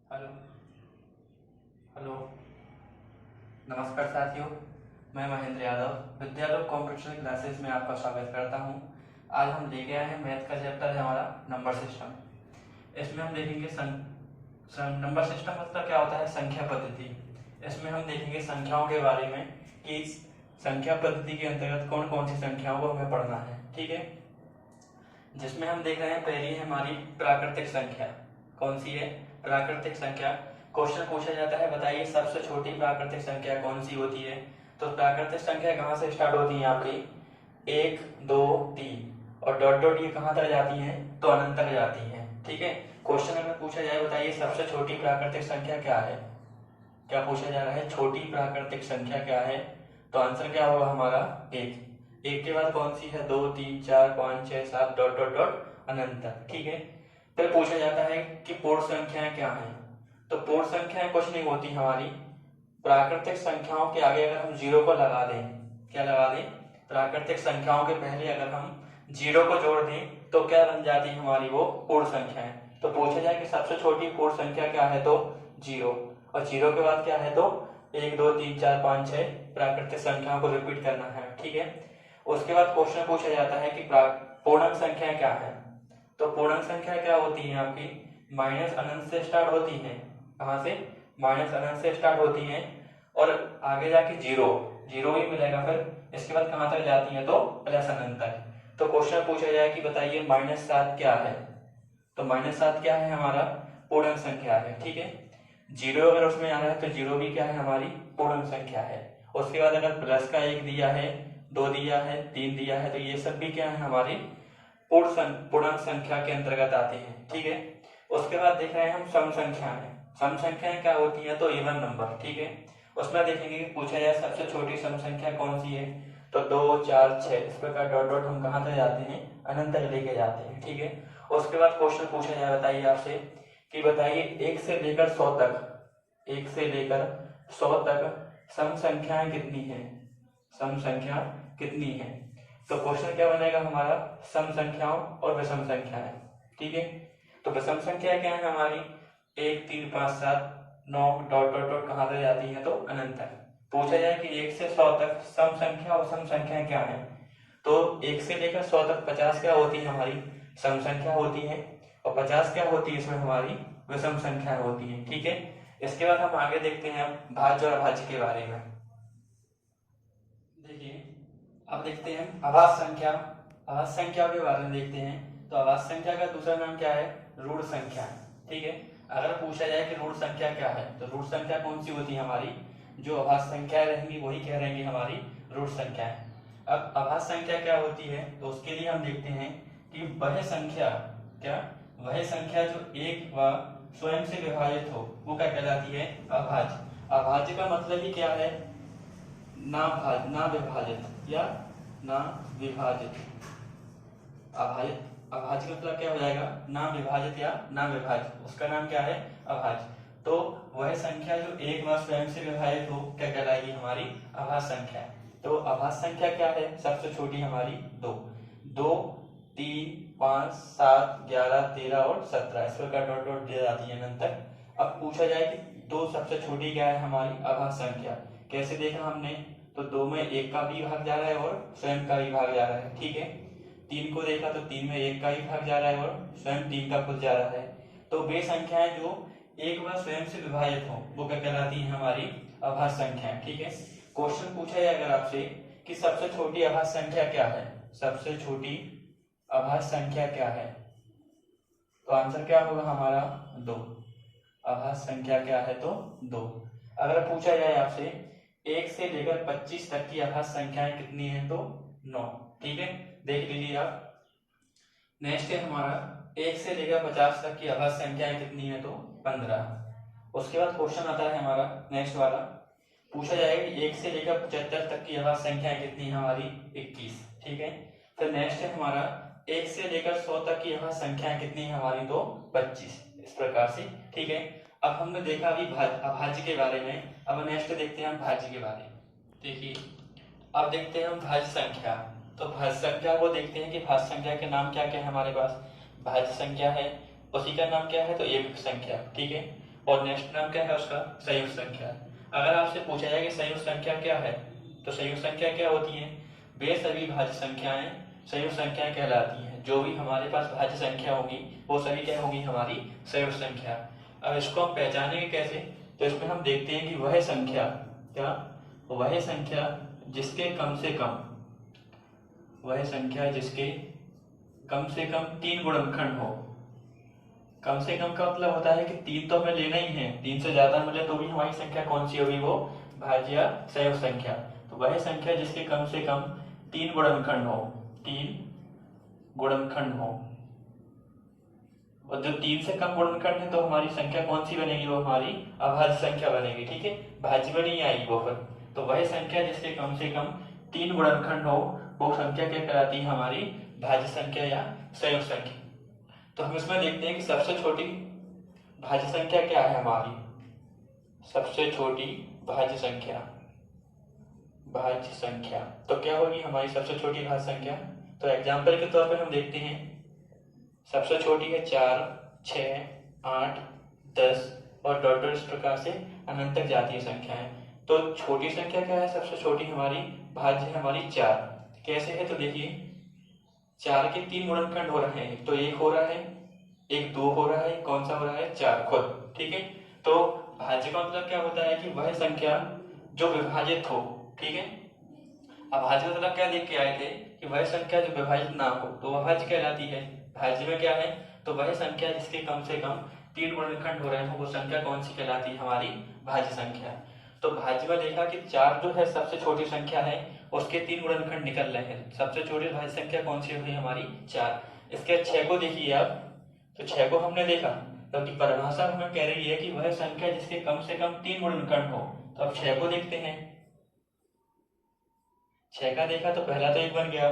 Hello hello. नमस्कार साथियों, मैं महेंद्र यादव विद्यालोक कंप्यूटर क्लासेस में आपका स्वागत करता हूं। आज हम लेके आए हैं मैथ का चैप्टर है हमारा नंबर सिस्टम। इसमें हम देखेंगे नंबर सिस्टम मतलब क्या होता है, संख्या पद्धति। इसमें हम देखेंगे संख्याओं के बारे में कि इस संख्या पद्धति के अंतर्गत कौन कौन सी संख्याओं को हमें पढ़ना है। ठीक है, जिसमें हम देख रहे हैं पहली है हमारी प्राकृतिक संख्या। कौन सी है? प्राकृतिक संख्या। क्वेश्चन पूछा जाता है, बताइए सबसे छोटी प्राकृतिक संख्या कौन सी होती है। तो प्राकृतिक संख्या कहाँ से स्टार्ट होती है आपकी? 1 2 3 और डॉट डॉट ये कहाँ तक जाती हैं? तो अनंत तक जाती हैं। ठीक है, क्वेश्चन अगर पूछा जाए बताइए सबसे छोटी प्राकृतिक संख्या क्या है, क्या पूछा जा रहा है, छोटी प्राकृतिक संख्या क्या है, तो आंसर क्या होगा हमारा? 1। एक के बाद कौन सी है? 2 3 4 5 6 7 डॉट डॉट डॉट अनंत तक। ठीक है, फिर पूछा जाता है कि पूर्ण संख्याएं क्या हैं। तो पूर्ण संख्याएं कुछ नहीं होती हमारी, प्राकृतिक संख्याओं के आगे अगर हम जीरो को लगा दें, क्या लगा दें? प्राकृतिक संख्याओं के पहले अगर हम जीरो को जोड़ दें तो क्या बन जाती है हमारी? वो पूर्ण संख्याएं। तो पूछा जाए कि सबसे छोटी पूर्ण संख्या क्या है, तो जीरो। और जीरो के बाद क्या है? तो 1 2 3 4 5 6 प्राकृतिक संख्याओं को रिपीट करना है। ठीक है, उसके बाद क्वेश्चन पूछा जाता है कि पूर्णांक संख्या क्या है। तो पूर्णांक संख्या क्या होती है आपकी? माइनस अनंत से स्टार्ट होती है। कहाँ से? माइनस अनंत से स्टार्ट होती है और आगे जाके जीरो, जीरो ही मिलेगा। फिर इसके बाद कहाँ तक जाती है? तो प्लस अनंत तक। तो क्वेश्चन पूछा जाए कि बताइए -7 क्या है। तो -7 क्या है हमारा? पूर्णांक संख्या है। ठीक है, जीरो अगर उसमें आ रहा है तो जीरो भी क्या है? हमारी पूर्णांक संख्या है। उसके बाद अगर प्लस का 1 दिया है, 2 दिया है, 3 दिया है, तो ये सब भी क्या है? हमारी पूर्णांक संख्या के अंतर्गत आते हैं। ठीक है, उसके बाद देख रहे हैं हम सम संख्याएं। सम संख्याएं क्या होती है? तो इवन नंबर। ठीक है, उसमें देखेंगे कि पूछा जाए सबसे छोटी सम संख्या कौन सी है, तो 2 4 6 इस प्रकार डॉट डॉट हम कहाँ तक जाते हैं? अनंत तक लेके जाते हैं। ठीक है, उसके बाद क्वेश्चन पूछा जाए बताइए आपसे कि बताइए 1 से लेकर 100 तक, 1 से लेकर 100 तक सम संख्याएं कितनी है? सम संख्या कितनी है? तो क्वेश्चन क्या बनेगा हमारा? सम संख्याओं और विषम संख्याएं। ठीक है, तो विषम संख्या क्या है हमारी? 1 3 5 7 9 डॉट डॉट डॉट कहाँ तक जाती है? तो अनंत तक। पूछा जाए कि 1 से 100 तक सम संख्या और सम संख्या क्या है, तो 1 से लेकर 100 तक 50 क्या होती है हमारी? सम संख्या होती है और 50 क्या होती है इसमें? हमारी विषम संख्या होती है। ठीक है, इसके बाद हम आगे देखते हैं भाज्य और अभाज्य के बारे में। देखिए, अब देखते हैं अभाज्य संख्या। अभाज्य संख्या के बारे में देखते हैं। तो अभाज्य संख्या का दूसरा नाम क्या है? ऋण संख्या। ठीक है, अगर पूछा जाए कि ऋण संख्या क्या है, तो ऋण संख्या कौन सी होती है हमारी? जो अभाज्य संख्याएं रहेंगी वही क्या रहेंगी? हमारी ऋण संख्याएं। अब अभाज्य संख्या क्या होती है, तो उसके लिए हम देखते हैं कि वह संख्या, क्या? वह संख्या जो एक व स्वयं से विभाजित हो वो क्या कहलाती है? अभाज्य। अभाज्य का मतलब ही क्या है? ना विभाजित या ना विभाजित। अभाज्य, अभाज्य मतलब क्या हो जाएगा? ना विभाजित या ना विभाजित, उसका नाम क्या है? अभाज्य। तो वह संख्या जो एक बार स्वयं से विभाजित हो क्या कहलाएगी? हमारी अभाज्य संख्या। तो अभाज्य संख्या क्या है? सबसे छोटी हमारी 2 2 3 5 7 11 13 और 17 इस प्रकार डॉट डॉट दे जाती है अनंत तक। अब पूछा जाए कि 2 सबसे छोटी क्या है? हमारी अभाज्य संख्या। कैसे देखा हमने? तो 2 में 1 का भी भाग जा रहा है और स्वयं का भी भाग जा रहा है। ठीक है, 3 को देखा तो 3 में 1 का भी भाग जा रहा है और स्वयं 3 का खुद जा रहा है। तो वे संख्याएं जो एक बार स्वयं से विभाजित हो वो क्या कहलाती है? हमारी अभाज्य संख्या। ठीक है, क्वेश्चन पूछा जाए अगर आपसे कि सबसे छोटी अभाज्य संख्या क्या है, सबसे छोटी अभाज्य संख्या क्या है, तो आंसर क्या होगा हमारा? 2। अभाज्य संख्या क्या है? तो 2। अगर पूछा जाए आपसे 1 से लेकर 25 तक की अभाज्य संख्याएं कितनी है, तो 9। ठीक है, देख लीजिए आप। नेक्स्ट है हमारा 1 से लेकर 50 तक की अभाज्य संख्याएं कितनी है, तो 15। उसके बाद क्वेश्चन आता है हमारा नेक्स्ट वाला, पूछा जाएगा कि 1 से लेकर 75 तक की अभाज्य संख्याएं कितनी है हमारी? 21। ठीक है, फिर नेक्स्ट है हमारा 1 से लेकर 100 तक की अभाज्य संख्याएं कितनी है हमारी? तो 25 इस प्रकार से। ठीक है, अब हमने देखा अभी अभाज्य के बारे में, अब नेक्स्ट देखते हैं हम भाज्य के बारे में। देखिए, अब देखते हैं हम भाज्य संख्या। तो भाज्य संख्या को देखते हैं कि भाज्य संख्या के नाम क्या क्या है हमारे पास। भाज्य संख्या है, उसी का नाम क्या है? तो एक संख्या। ठीक है, और नेक्स्ट नाम क्या है उसका, संयुक्त संख्या। अगर आपसे पूछा जाए कि संयुक्त संख्या क्या है, तो संयुक्त संख्या क्या होती है, वे सभी भाज्य संख्याएं संयुक्त संख्याएं कहलाती हैं। जो भी हमारे पास भाज्य संख्या होगी वो सभी क्या होगी, हमारी संयुक्त संख्या। अब इसको हम पहचानेंगे कैसे, तो इसमें हम देखते हैं कि वह संख्या, क्या, वह संख्या जिसके कम से कम, वह संख्या जिसके कम से कम 3 गुणनखंड हो। कम से कम का मतलब होता है कि 3 तो हमें लेना ही है, 3 से ज्यादा मिले तो भी हमारी संख्या कौन सी होगी, वो भाज्य या संयुक्त संख्या। तो वह संख्या जिसके कम से कम 3 गुणनखंड हो, 3 गुणनखंड हो। और जो 3 से कम गुणनखंड है तो हमारी संख्या कौन सी बनेगी, वो हमारी अभाज्य संख्या बनेगी। ठीक है, भाज्य में नहीं आएगी वो फिर। तो वह संख्या जिसके कम से कम 3 गुणनखंड हो वो संख्या क्या कहलाती है, हमारी भाज्य संख्या या संयुक्त संख्या। तो हम इसमें देखते हैं कि सबसे छोटी भाज्य संख्या क्या है हमारी, सबसे छोटी भाज्य संख्या, भाज्य संख्या तो क्या होगी हमारी सबसे छोटी भाज्य संख्या। तो एग्जाम्पल के तौर पर हम देखते हैं, सबसे छोटी है 4, 6, 8, 10 और डॉट डॉट इस प्रकार से अनंत तक जाती है संख्याएं। तो छोटी संख्या क्या है, सबसे छोटी हमारी भाज्य है हमारी 4। कैसे है, तो देखिए 4 के 3 गुणनखंड हो रहे हैं, तो 1 हो रहा है, एक 2 हो रहा है, कौन सा हो रहा है, 4 खुद। ठीक है, तो भाज्य का मतलब क्या होता है कि वह संख्या जो विभाजित हो। ठीक है, अब भाज्य का मतलब क्या देख के आए थे कि वह संख्या जो विभाजित ना हो तो वह भाज्य कहलाती है। भाज्य में क्या है, तो वह संख्या जिसके कम से कम 3 गुणनखंड हो रहे हो वो संख्या कौन सी कहलाती है, हमारी भाज्य संख्या। तो भाज्य में देखा कि 4 जो है सबसे छोटी संख्या है, उसके 3 गुणनखंड निकल रहे हैं। सबसे छोटी भाज्य संख्या कौन सी होगी, हमारी 4। इसके 6 को देखिए आप, तो 6 को हमने देखा, क्योंकि परिभाषा हमें कह रही है कि वह संख्या जिसके कम से कम 3 गुणनखंड हो। तो अब 6 को देखते हैं, 6 का देखा तो पहला तो 1 बन गया,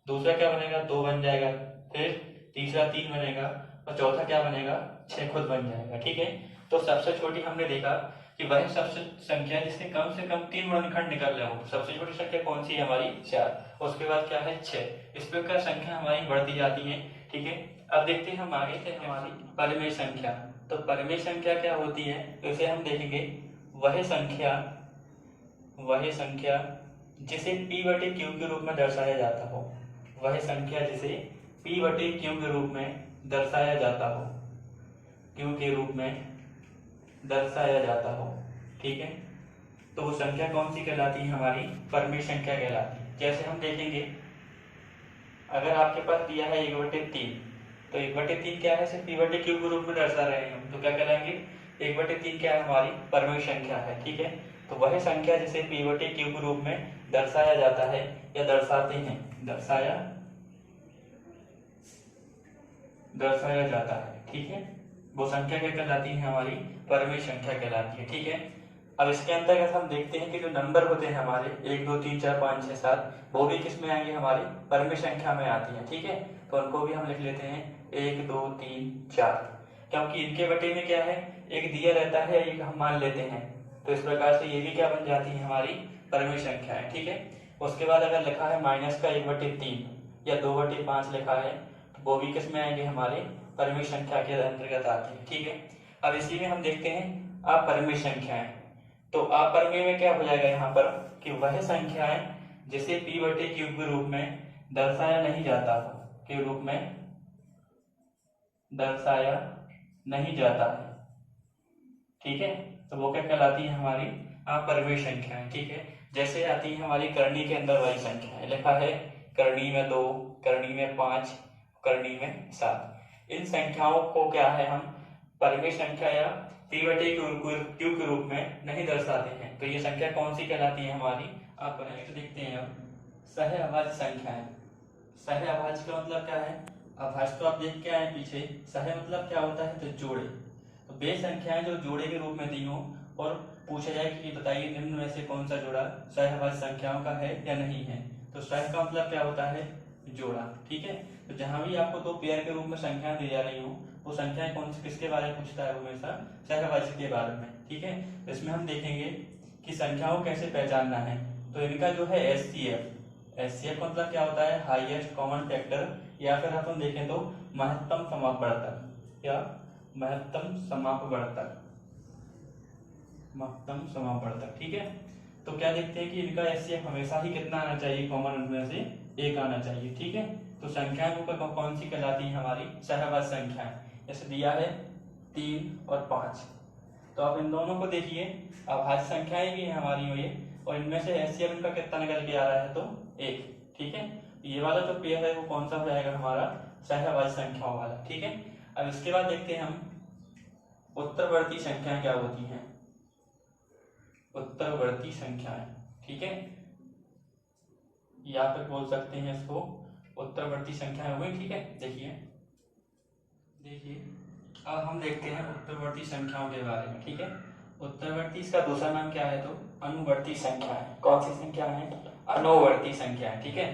दूसरा क्या बनेगा, 2 बन जाएगा, फिर तीसरा 3 बनेगा और चौथा क्या बनेगा, 6 खुद बन जाएगा। ठीक है, तो सबसे छोटी हमने देखा कि वह सबसे संख्या जिसके कम से कम 3 गुणनखंड निकल रहे हो। सबसे छोटी संख्या कौन सी है, हमारी 4। उसके बाद क्या है, 6। इस प्रकार संख्या हमारी बढ़ती जाती है। ठीक है, अब देखते हैं हम आगे थे हमारी परिमेय संख्या। तो परिमेय संख्या क्या होती है, तो इसे हम देखेंगे, वह संख्या जिसे p/q के रूप में दर्शाया जाता हो। वह संख्या जिसे p/q के रूप में दर्शाया जाता हो, q के रूप में दर्शाया जाता हो। ठीक है, तो वो संख्या कौन सी कहलाती है, हमारी परिमेय संख्या कहलाती है। जैसे हम देखेंगे, अगर आपके पास दिया है 1/3, तो 1/3 क्या है, सिर्फ p/q के रूप में दर्शा रहे हैं हम, तो क्या कहलाएंगे, 1/3 क्या है, हमारी परिमेय संख्या है। ठीक है, तो वह संख्या जिसे p/q के रूप में दर्शाया जाता है या दर्शाते हैं, दर्शाया जाता है। ठीक है, वो संख्या क्या कहलाती है, हमारी परिमेय संख्या कहलाती है। ठीक है, अब इसके अंतर्गत हम देखते हैं कि जो नंबर होते हैं हमारे 1, 2, 3, 4, 5, 6, 7, वो भी किस में आएंगे, हमारी परिमेय संख्या में आती है। ठीक है, तो उनको भी हम लिख लेते हैं 1, 2, 3, 4, क्योंकि इनके बटे में क्या है, एक दिया रहता है, एक हम मान लेते हैं, तो इस प्रकार से ये भी क्या बन जाती है, हमारी परिमेय संख्या है। ठीक है, उसके बाद अगर लिखा है माइनस का 1/3 या 2/5 लिखा है, तो वो भी किस में आएंगे, हमारे परिमेय संख्या के अंतर्गत आते हैं। ठीक है, अब इसी में हम देखते हैं अपरिमेय संख्याएं। तो अपरिमेय में क्या हो जाएगा यहाँ पर, कि वह संख्याएं जिसे p/q के रूप में दर्शाया नहीं जाता हो, के रूप में दर्शाया नहीं जाता है। ठीक है, तो वो क्या कहलाती है, हमारी अपरिमेय संख्याएं। ठीक है, जैसे आती है हमारी करनी के अंदर वाली संख्याएं, लिखा है करनी में 2, करनी में 5, करनी में 7। इन संख्याओं को क्या है, हम परिमेय संख्या या p/q के रूप में नहीं दर्शाते हैं। तो ये संख्या कौन सी कहलाती है, हमारी अपरिमेय। तो देखते हैं अब सह-अभाज्य संख्याएं। सह-अभाज्य का मतलब क्या है, अभाज्य तो आप देख के आए पीछे, सह मतलब क्या होता है, तो जोड़े। तो वे संख्याएं जो जोड़े के रूप में दी हो और पूछा जाए कि बताइए निम्न में से कौन सा जोड़ा सह-अभाज्य संख्याओं का है या नहीं है। तो सह का मतलब क्या होता है, जोड़ा। ठीक है, तो जहां भी आपको 2 पेयर के रूप में संख्याएं दी जा रही हो, वो संख्याएं कौन सी किसके बारे में पूछता है, हमेशा सह-अभाज्य के बारे में। ठीक है, तो इसमें हम देखेंगे कि संख्याओं कैसे पहचानना है। तो इनका जो है एचसीएफ मतलब क्या होता है, हाईएस्ट कॉमन फैक्टर, या फिर अपन देखें तो महत्तम समापवर्तक या महत्तम समापवर्तक। महत्तम समापन तक। ठीक है, तो क्या देखते हैं कि इनका एचसीएफ हमेशा ही कितना आना चाहिए, कॉमन उनमें से एक आना चाहिए। ठीक है, तो संख्याएं ऊपर कौन सी कहलाती है, हमारी सहवाची संख्याएं। जैसे दिया है 3 और 5, तो आप इन दोनों को देखिए, अभाज्य संख्याएं भी है हमारी ये, और इनमें से एचसीएफ इनका कितना निकल के आ रहा है, तो 1। ठीक है, ये वाला जो पेयर है वो कौन सा हो जाएगा, हमारा सहवाची संख्याओं वाला। ठीक है, अब इसके बाद देखते हैं हम उत्तरवर्ती संख्याएं क्या होती हैं, उत्तरवर्ती संख्याएं। ठीक है, या फिर बोल सकते हैं इसको उत्तरवर्ती संख्याएं हो गई। ठीक है, देखिए अब हम देखते हैं उत्तरवर्ती संख्याओं के बारे में। ठीक है, उत्तरवर्ती, इसका दूसरा नाम क्या है, तो अनुवर्ती संख्या है। कौन सी संख्या है, अनुवर्ती संख्या है। ठीक है,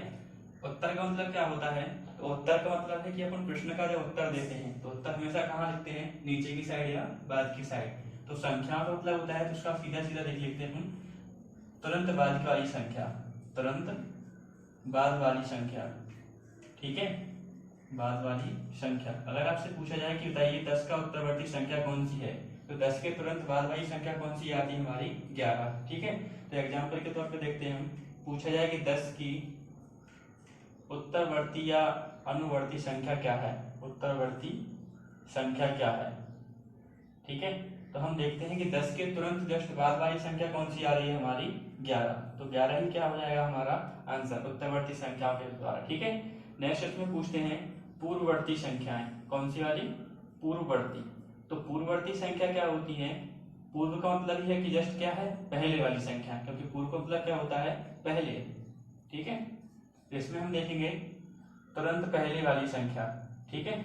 उत्तर का मतलब क्या होता है, तो उत्तर का मतलब है कि अपन प्रश्न का जब उत्तर देते हैं तो उत्तर हमेशा कहाँ लिखते हैं, नीचे की साइड या बाद की साइड। तो संख्या का मतलब होता है, तो उसका सीधा सीधा देख लिखते हैं अपन, तुरंत बाद वाली संख्या, तुरंत बाद वाली संख्या। ठीक है, बाद वाली संख्या। अगर आपसे पूछा जाए कि बताइए 10 का उत्तरवर्ती संख्या कौन सी है, तो 10 के तुरंत बाद वाली संख्या कौन सी आती है, हमारी 11। ठीक है, तो एग्जाम्पल के तौर पे देखते हैं हम, पूछा जाए कि 10 की उत्तरवर्ती या अनुवर्ती संख्या क्या है, उत्तरवर्ती संख्या क्या है। ठीक है, तो हम देखते हैं कि 10 के तुरंत जस्ट बाद वाली संख्या कौन सी आ रही है, हमारी 11। तो 11 ही क्या हो जाएगा हमारा आंसर उत्तरवर्ती संख्याओं के द्वारा। ठीक है, नेक्स्ट इसमें पूछते हैं पूर्ववर्ती संख्याएं। कौन सी वाली, पूर्ववर्ती। तो पूर्ववर्ती संख्या क्या होती है, पूर्व का मतलब ही है कि जस्ट क्या है, पहले वाली संख्या, क्योंकि पूर्व का मतलब क्या होता है, पहले। ठीक है, इसमें हम देखेंगे तुरंत पहले वाली संख्या। ठीक है,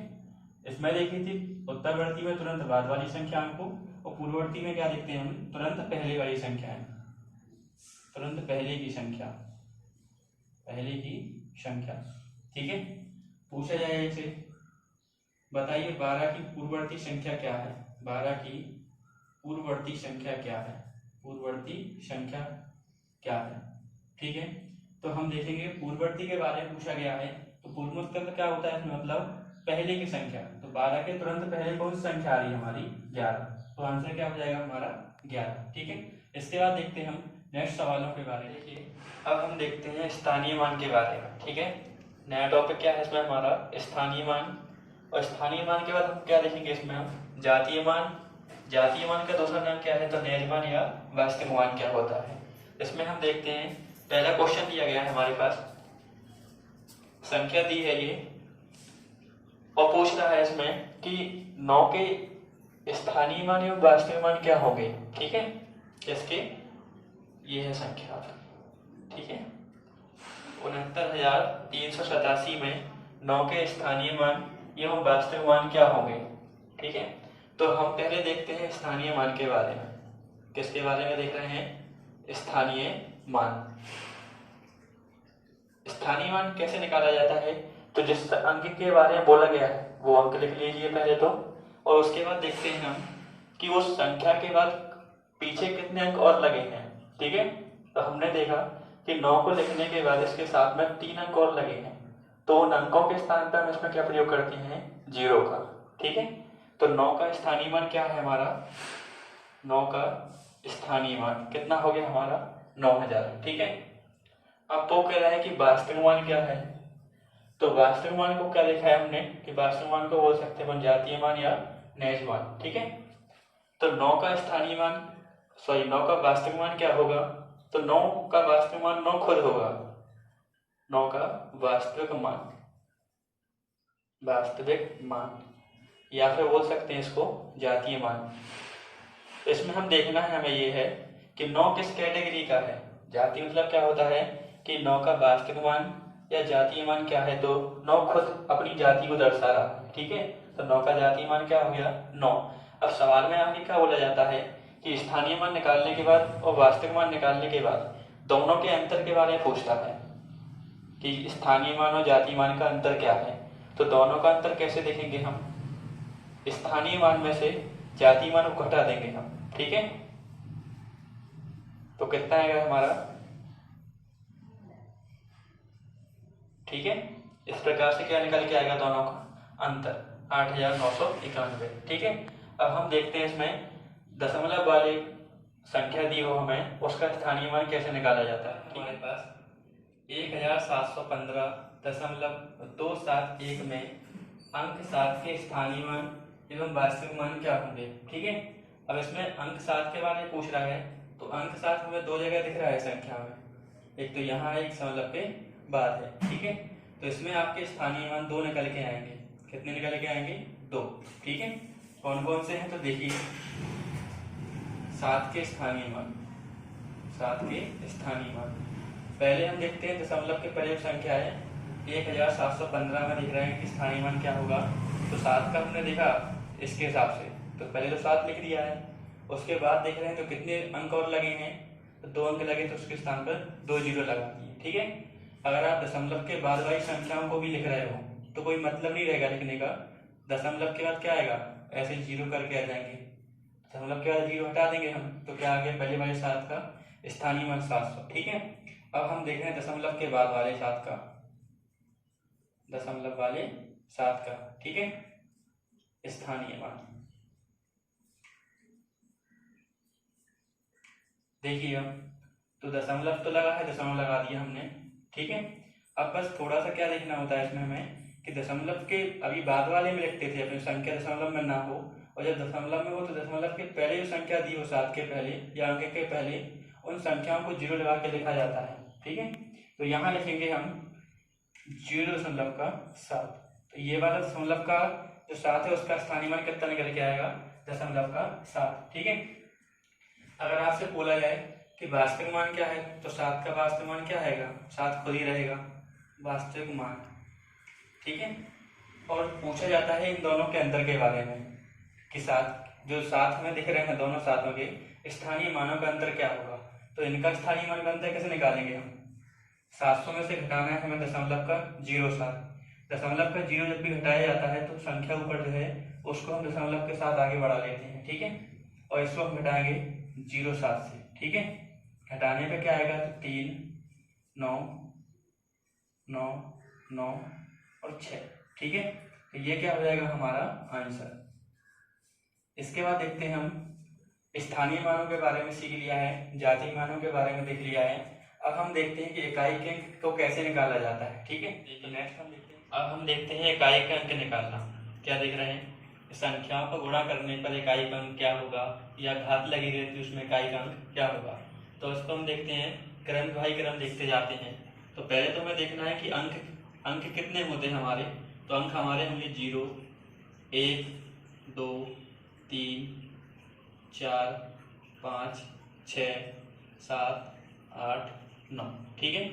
इसमें देखी थी उत्तरवर्ती में तुरंत बाद वाली संख्या को, और पूर्ववर्ती में क्या देखते हैं हम, तुरंत पहले वाली संख्या है, तुरंत पहले की संख्या, पहले की संख्या। ठीक है, पूछा जाए इसे, बताइए 12 की पूर्ववर्ती संख्या क्या है, 12 की पूर्ववर्ती संख्या क्या है, पूर्ववर्ती संख्या क्या है। ठीक है, तो हम देखेंगे पूर्ववर्ती के बारे में पूछा गया है, तो पूर्ववर्ती का क्या होता है इसमें, मतलब पहले की संख्या। तो 12 के तुरंत पहले कौन सी संख्या आ रही है, हमारी 11। तो आंसर क्या हो जाएगा हमारा 11। ठीक है, इसके बाद देखते हैं हम नेक्स्ट सवालों के बारे में। देखिए अब हम देखते हैं स्थानीय मान के बारे में। ठीक है, नया टॉपिक क्या है इसमें, हमारा स्थानीय मान। और स्थानीय मान के बाद हम क्या देखेंगे इसमें, हम जातीय मान। जातीय मान का दूसरा नाम क्या है, तो नैज मान या वास्तविक मान क्या होता है। इसमें हम देखते हैं, पहला क्वेश्चन दिया गया है हमारे पास, संख्या दी है ये, और पूछ रहा है इसमें कि 9 के स्थानीय मान एवं वास्तविक मान क्या होंगे। ठीक है, इसके ये है संख्या। ठीक है, 69,387 में 9 के स्थानीय मान एवं वास्तविक मान क्या होंगे। ठीक है, तो हम पहले देखते हैं स्थानीय मान के बारे में। किसके बारे में देख रहे हैं, स्थानीय मान। स्थानीय मान कैसे निकाला जाता है, तो जिस अंक के बारे में बोला गया है वो अंक लिख लीजिए पहले तो, और उसके बाद देखते हैं हम कि उस संख्या के बाद पीछे कितने अंक और लगे हैं। ठीक है, तो हमने देखा कि 9 को लिखने के बाद इसके साथ में 3 अंक और लगे हैं, तो उन अंकों के स्थान पर हम इसमें क्या प्रयोग करते हैं, 0 का। ठीक है, तो 9 का स्थानीय मान क्या है हमारा, 9 का स्थानीय मान कितना हो गया हमारा, 9,000। ठीक है, अब तो कह रहा है कि वास्तविक मान क्या है, तो वास्तविक मान को क्या देखा है हमने कि वास्तविक मान को बोल सकते हैं जातीय मान या नैज मान। ठीक है, तो 9 का स्थानीय मान, 9 का वास्तविक मान क्या होगा, तो 9 का वास्तविक मान 9 खुद होगा, 9 का वास्तविक मान, वास्तविक मान, या फिर बोल सकते हैं इसको जातीय मान। तो इसमें हम देखना है हमें ये है कि 9 किस कैटेगरी का है। जातीय मतलब क्या होता है कि 9 का वास्तविक मान या जातीय मान क्या है, तो 9 खुद अपनी जाति को दर्शा रहा है। ठीक है, तो 9 का जातीय मान क्या हो गया, 9। अब सवाल में आगे क्या बोला जाता है कि स्थानीय मान निकालने के बाद और वास्तविक मान निकालने के बाद दोनों के अंतर के बारे में पूछता है कि स्थानीय मान और जातीय मान का अंतर क्या है। तो दोनों का अंतर कैसे देखेंगे हम, स्थानीय मान में से जातीय मान को घटा देंगे हम। ठीक है, तो कितना आएगा हमारा, ठीक है, इस प्रकार से क्या निकल के आएगा दोनों का अंतर, 8,991। ठीक है, अब हम देखते हैं इसमें दशमलव वाले संख्या दी हो हमें, उसका स्थानीय मान कैसे निकाला जाता है। हमारे पास 1715.271 में अंक 7 के स्थानीय मान एवं वास्तविक मान क्या होंगे। ठीक है, अब इसमें अंक 7 के बारे में पूछ रहा है, तो अंक 7 हमें दो जगह दिख रहा है संख्या में, एक तो यहाँ एक दशमलव के बाद है। ठीक है, तो इसमें आपके स्थानीय मान दो निकल के आएंगे। कितने निकल के आएंगे? दो। ठीक है, कौन कौन से हैं तो देखिए, 7 के स्थानीय मान, 7 के स्थानीय मान पहले हम देखते हैं दशमलव के पहले संख्या है 1715 में दिख रहे हैं कि स्थानीय मान क्या होगा। तो 7 का हमने देखा इसके हिसाब से, तो पहले तो 7 लिख दिया है। उसके बाद देख रहे हैं तो कितने अंक और लगे हैं, तो 2 अंक लगे, तो उसके स्थान पर 2 जीरो लगा दिए। ठीक है, अगर आप दशमलव के बाद वाली संख्याओं को भी लिख रहे हो तो कोई मतलब नहीं रहेगा लिखने का। दशमलव के बाद क्या आएगा, ऐसे जीरो करके आ जाएंगे, दशमलव के बाद जीरो हटा देंगे हम, तो क्या आ गया पहले वाले 7 का स्थानीय मान 700। ठीक है, अब हम देख रहे हैं दशमलव के बाद वाले 7 का, दशमलव वाले 7 का। ठीक है, स्थानीय मान देखिए, हम तो दशमलव तो लगा है, दशमलव लगा दिया हमने। ठीक है, अब बस थोड़ा सा क्या देखना होता है इसमें हमें कि दशमलव के अभी बाद वाले में लिखते थे अपनी संख्या दशमलव में ना हो, और जब दशमलव में हो तो दशमलव के पहले जो संख्या दी हो 7 के पहले या अंक के पहले, उन संख्याओं को जीरो लगा के लिखा जाता है। ठीक है, तो यहाँ लिखेंगे हम 0.7। तो ये वाला दशमलव का जो 7 है उसका स्थानीय मान कितना निकल के आएगा, दशमलव का 7। ठीक है, अगर आपसे बोला जाए कि वास्तविक मान क्या है, तो 7 का वास्तविक मान क्या आएगा, 7 खुद ही रहेगा वास्तविक मान। ठीक है, और पूछा जाता है इन दोनों के अंतर के बारे में कि 7 जो 7 हमें दिख रहे हैं दोनों सातों के स्थानीय मानों का अंतर क्या होगा। तो इनका स्थानीय मान का अंतर कैसे निकालेंगे हम, 700 में से घटाना है हमें दशमलव का 0.7। दशमलव का 0 जब भी घटाया जाता है तो संख्या ऊपर जो है उसको हम दशमलव के साथ आगे बढ़ा लेते हैं। ठीक है, और इसको हम घटाएंगे 0.7 से। ठीक है, घटाने पे क्या आएगा, तो 3 9 9 9 और 6। ठीक है, तो ये क्या हो जाएगा हमारा आंसर। इसके बाद देखते हैं हम स्थानीय मानों के बारे में सीख लिया है, जातीय मानों के बारे में देख लिया है। अब हम देखते हैं कि इकाई के अंक को कैसे निकाला जाता है। ठीक है, तो नेक्स्ट हम देखते हैं, अब हम देखते हैं इकाई के अंक निकालना। क्या देख रहे हैं, संख्याओं को गुणा करने पर इकाई का अंक क्या होगा, या घात लगी रहती उसमें इकाई का अंक क्या होगा। तो उसको हम देखते हैं क्रम बाई क्रम देखते जाते हैं। तो पहले तो हमें देखना है कि अंक कितने होते हैं हमारे, तो अंक हमारे होंगे 0 1 2 3 4 5 6 7 8 9। ठीक है,